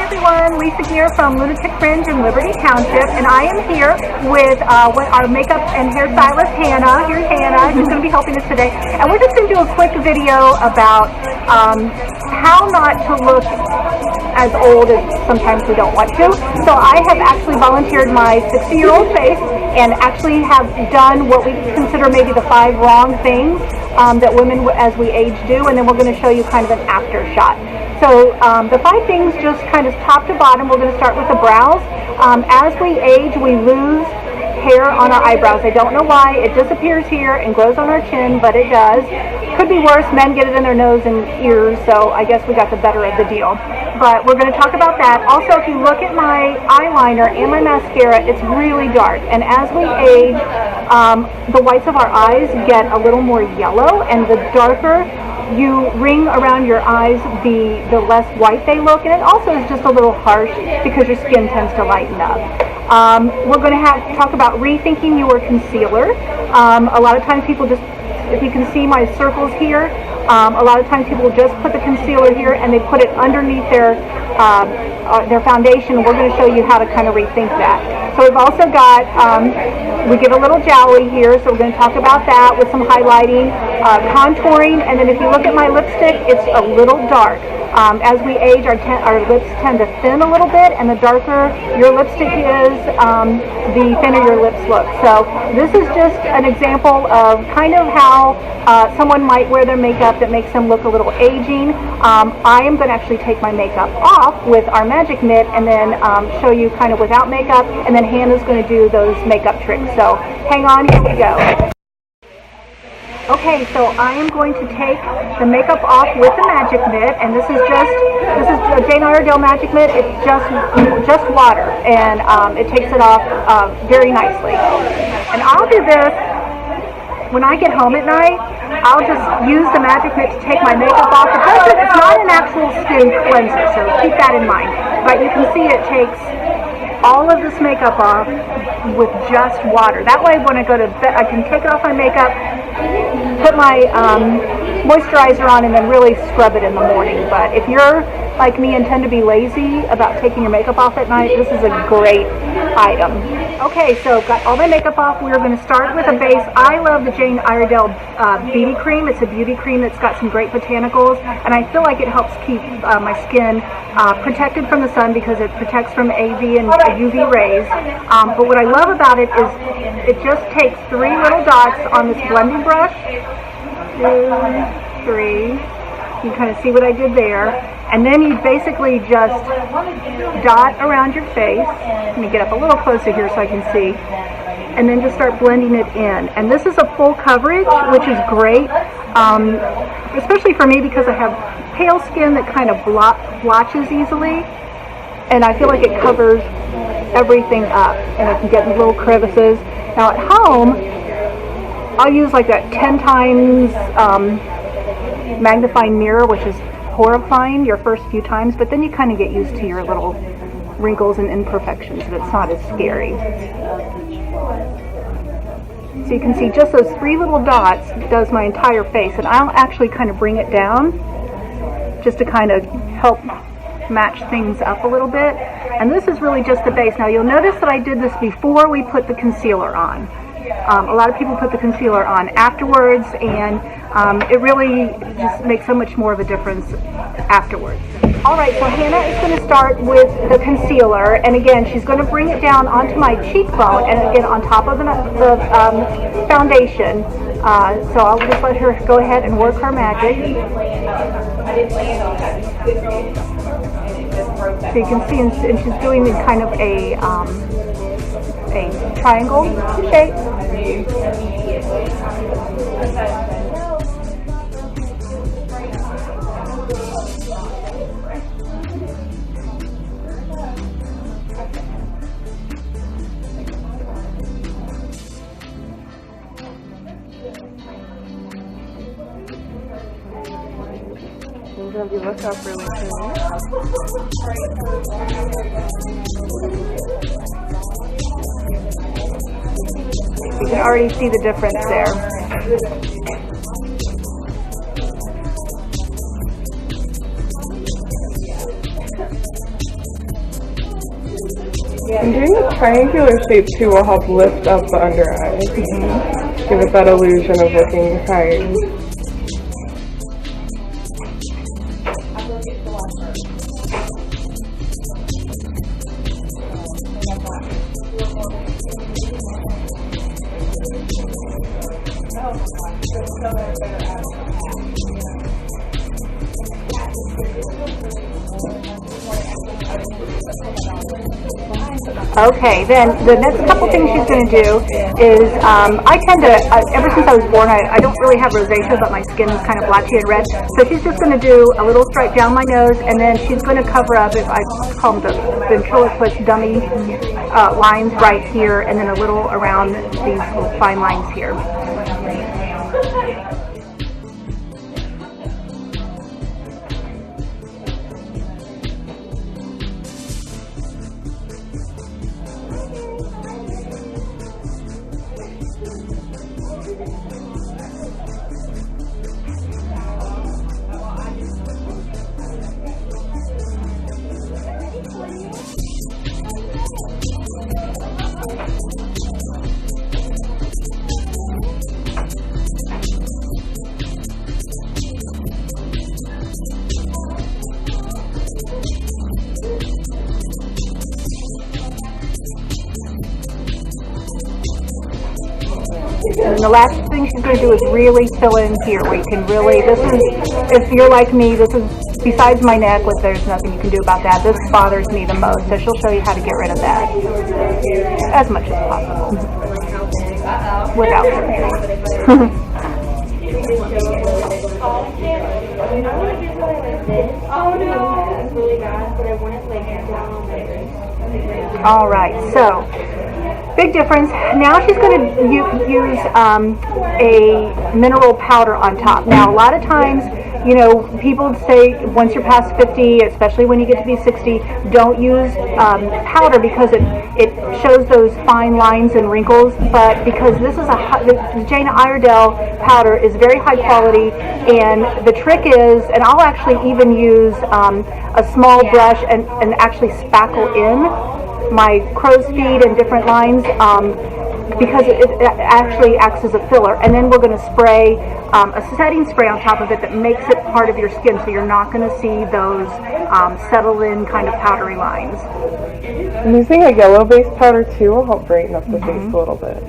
everyone, Lisa here from Lunatic Fringe in Liberty Township, and I am here with our makeup and hair stylist Hannah. Here's Hannah, who's going to be helping us today, and we're just going to do a quick video about how not to look as old as sometimes we don't want to. So I have actually volunteered my 60-year-old face and actually have done what we consider maybe the 5 wrong things that women as we age do, and then we're going to show you kind of an after shot. So the 5 things, just kind of top to bottom, we're going to start with the brows. As we age, we lose hair on our eyebrows. I don't know why. It disappears here and grows on our chin, but it does. Could be worse. Men get it in their nose and ears, so I guess we got the better of the deal. But we're going to talk about that. Also, if you look at my eyeliner and my mascara, it's really dark. And as we age, the whites of our eyes get a little more yellow, and the darker you ring around your eyes, the less white they look, and it also is just a little harsh because your skin tends to lighten up. We're going to talk about rethinking your concealer. A lot of times people just, if you can see my circles here, a lot of times people just put the concealer here and they put it underneath their foundation. We're going to show you how to kind of rethink that. So we've also got, we get a little jowly here, so we're going to talk about that with some highlighting, contouring, and then if you look at my lipstick, it's a little dark. As we age, our lips tend to thin a little bit, and the darker your lipstick is, the thinner your lips look. So this is just an example of kind of how someone might wear their makeup that makes them look a little aging. I am going to actually take my makeup off with our magic mitt and then show you kind of without makeup, and then Hannah's going to do those makeup tricks. So hang on, here we go. Okay, so I am going to take the makeup off with the magic mitt, and this is a Jane Iredale magic mitt. It's just water, and it takes it off very nicely. And I'll do this when I get home at night. I'll just use the magic mitt to take my makeup off. It's not an actual skin cleanser, so keep that in mind. But you can see it takes all of this makeup off with just water. That way when I go to bed, I can take off my makeup, put my moisturizer on, and then really scrub it in the morning. But if you're like me and tend to be lazy about taking your makeup off at night, this is a great item. Okay, so got all my makeup off. We're going to start with a base. I love the Jane Iredale BB cream. It's a beauty cream that's got some great botanicals, and I feel like it helps keep my skin protected from the sun because it protects from AV and UV rays. But what I love about it is it just takes 3 little dots on this blending brush. 2, 3. You can kind of see what I did there. And then you basically just dot around your face. Let me get up a little closer here so I can see. And then just start blending it in. And this is a full coverage, which is great, especially for me because I have pale skin that kind of blotches easily. And I feel like it covers everything up, and it can get in little crevices. Now at home, I'll use like that 10 times magnifying mirror, which is horrifying your first few times, but then you kind of get used to your little wrinkles and imperfections, and it's not as scary. So you can see just those 3 little dots does my entire face, and I'll actually kind of bring it down just to kind of help match things up a little bit. And this is really just the base. Now you'll notice that I did this before we put the concealer on. A lot of people put the concealer on afterwards, and it really just makes so much more of a difference afterwards. Alright, so Hannah is going to start with the concealer, and again she's going to bring it down onto my cheekbone and again on top of the foundation. So I'll just let her go ahead and work her magic. So you can see, and she's doing kind of a triangle shape. If you look up really soon. You can already see the difference there. And doing a triangular shape too will help lift up the under eye. Give it that illusion of looking higher. Okay, then the next couple things she's going to do is, I tend to, ever since I was born, I don't really have rosacea, but my skin is kind of blotchy and red. So she's just going to do a little stripe down my nose, and then she's going to cover up, I call them the ventriloquist dummy lines right here, and then a little around these little fine lines here. And the last thing she's going to do is really fill in here, where you can really, this is, if you're like me, this is, besides my neck, which there's nothing you can do about that, this bothers me the most, so she'll show you how to get rid of that as much as possible, without surgery. All right, so big difference. Now she's going to use a mineral powder on top. Now, a lot of times, you know, people say once you're past 50, especially when you get to be 60, don't use powder because it shows those fine lines and wrinkles. But because this is the Jane Iredale powder is very high quality, and the trick is, and I'll actually even use a small brush and actually spackle in my crow's feet and different lines because it actually acts as a filler. And then we're going to spray a setting spray on top of it that makes it part of your skin, so you're not going to see those settle in kind of powdery lines. And using a yellow based powder too will help brighten up the face a little bit.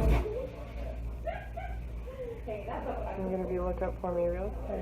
I'm going to be look up for me real quick.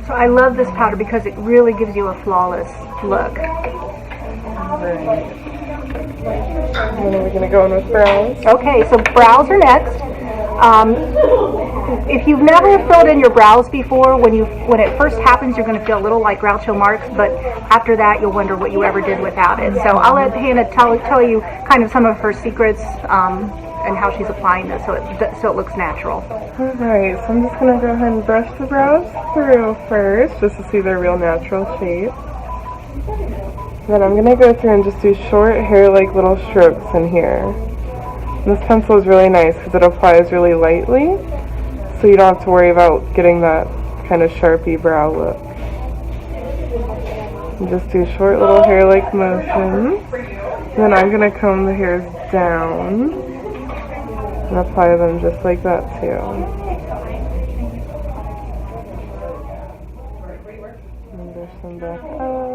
So I love this powder because it really gives you a flawless look. Right. And then we're going to go in with brows. Okay, so brows are next. If you've never filled in your brows before, when it first happens, you're going to feel a little like Groucho Marx, but after that, you'll wonder what you ever did without it. So I'll let Hannah tell you kind of some of her secrets and how she's applying this so it looks natural. Alright, so I'm just going to go ahead and brush the brows through first, just to see their real natural shape. Then I'm going to go through and just do short hair-like little strokes in here. And this pencil is really nice because it applies really lightly, so you don't have to worry about getting that kind of Sharpie brow look. And just do short little hair-like motions. And then I'm going to comb the hairs down and apply them just like that too. And brush them back up.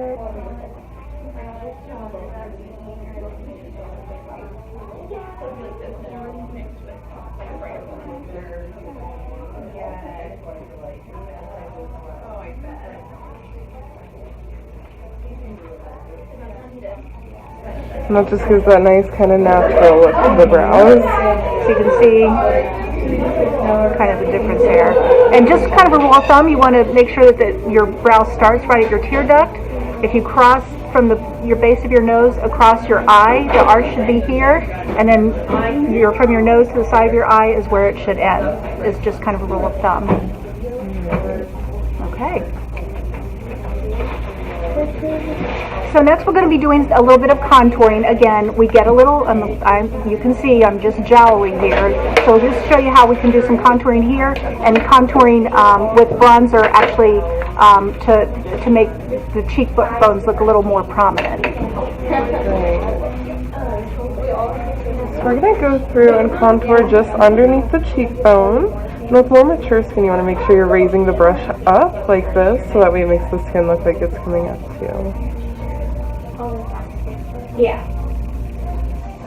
And that just gives that nice kind of natural look to the brows. So you can see kind of the difference there. And just kind of a rule of thumb, you want to make sure that your brow starts right at your tear duct. If you cross from your base of your nose across your eye, the arch should be here, and then from your nose to the side of your eye is where it should end. It's just kind of a rule of thumb. Okay. So next we're going to be doing a little bit of contouring. Again, we get a little, you can see I'm just jowling here. So I'll just show you how we can do some contouring here, and contouring with bronzer actually to make the cheekbones look a little more prominent. So we're going to go through and contour just underneath the cheekbone. And with more mature skin, you want to make sure you're raising the brush up like this, so that way it makes the skin look like it's coming up too. Yeah.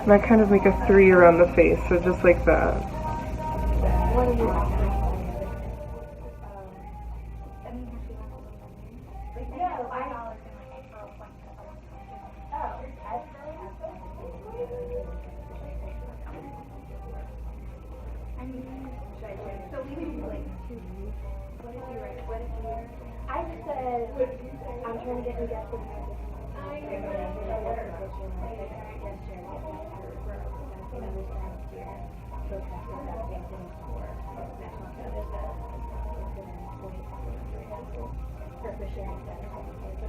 And I kind of make a 3 around the face, so just like that. I said, I'm trying to get you guys to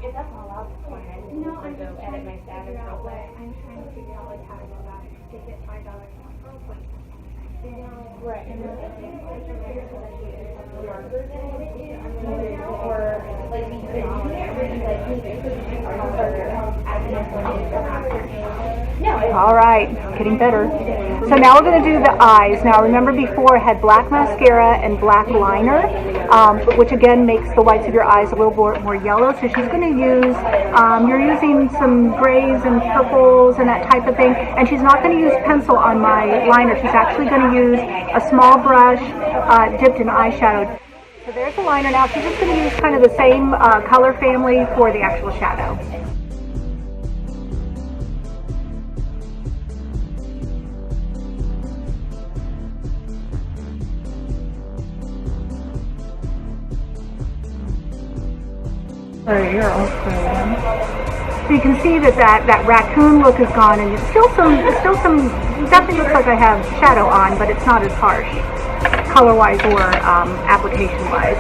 it doesn't allow me to go edit my status real quick. I'm trying to figure out like how to go about it to get $5 more. Right. And then or like we could All right, getting better. So now we're going to do the eyes. Now remember before I had black mascara and black liner, which again makes the whites of your eyes a little more yellow. So she's going to use, you're using some grays and purples and that type of thing. And she's not going to use pencil on my liner. She's actually going to use a small brush dipped in eyeshadow. So there's the liner. Now she's just going to use kind of the same color family for the actual shadow. Alright, you're all set. So you can see that raccoon look is gone, and it's still some, it definitely looks like I have shadow on, but it's not as harsh, color-wise or application-wise.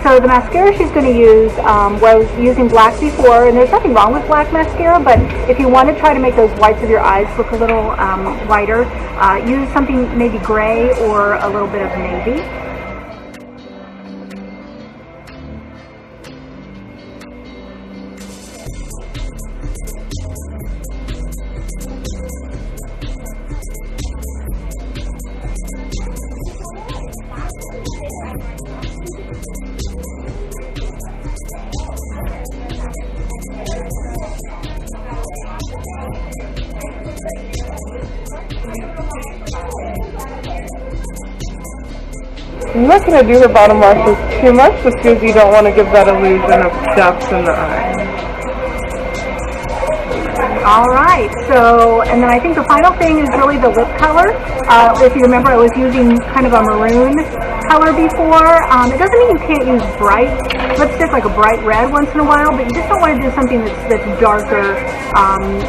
So the mascara she's going to use, was using black before, and there's nothing wrong with black mascara, but if you want to try to make those whites of your eyes look a little whiter, use something maybe gray or a little bit of navy. I'm not going to do her bottom lashes too much just because you don't want to give that illusion of depth in the eye. Alright, so, and then I think the final thing is really the lip color. If you remember, I was using kind of a maroon color before. It doesn't mean you can't use bright lipstick, like a bright red once in a while, but you just don't want to do something that's darker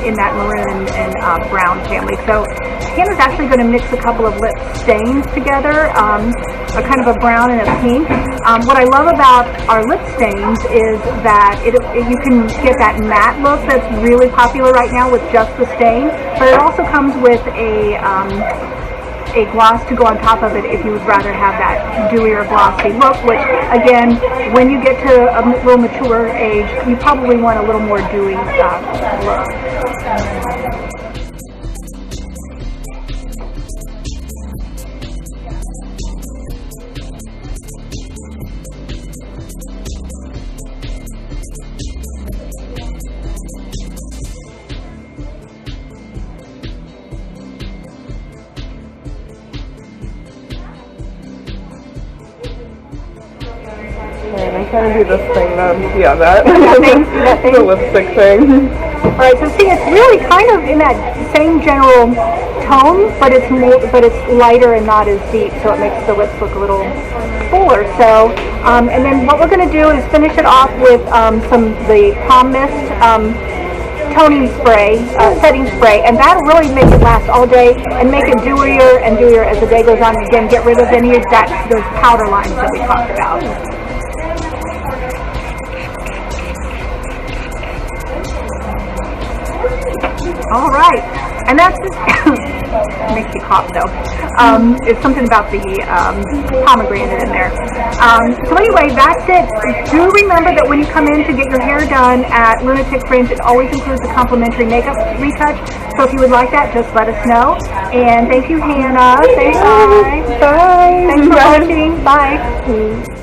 in that maroon and brown family. So Hannah's actually going to mix a couple of lip stains together, a kind of a brown and a pink. What I love about our lip stains is that you can get that matte look that's really popular right now with just the stain, but it also comes with a gloss to go on top of it if you would rather have that dewy or glossy look, which again, when you get to a little mature age, you probably want a little more dewy look. Alright, I'm trying to do this thing then. Yeah, that. That thing? The lipstick thing. Alright, so see, it's really kind of in that same general tone, but it's lighter and not as deep, so it makes the lips look a little fuller. So, and then what we're going to do is finish it off with the Palm Mist toning spray, setting spray, and that'll really make it last all day and make it dewier and dewier as the day goes on. And again, get rid of any of those powder lines that we talked about. All right, and that's just makes you cough though. It's something about the pomegranate in there. So anyway, that's it. Do remember that when you come in to get your hair done at Lunatic Fringe, it always includes a complimentary makeup retouch. So if you would like that, just let us know. And thank you, Hannah. Say bye. Bye. Thanks for watching. Bye.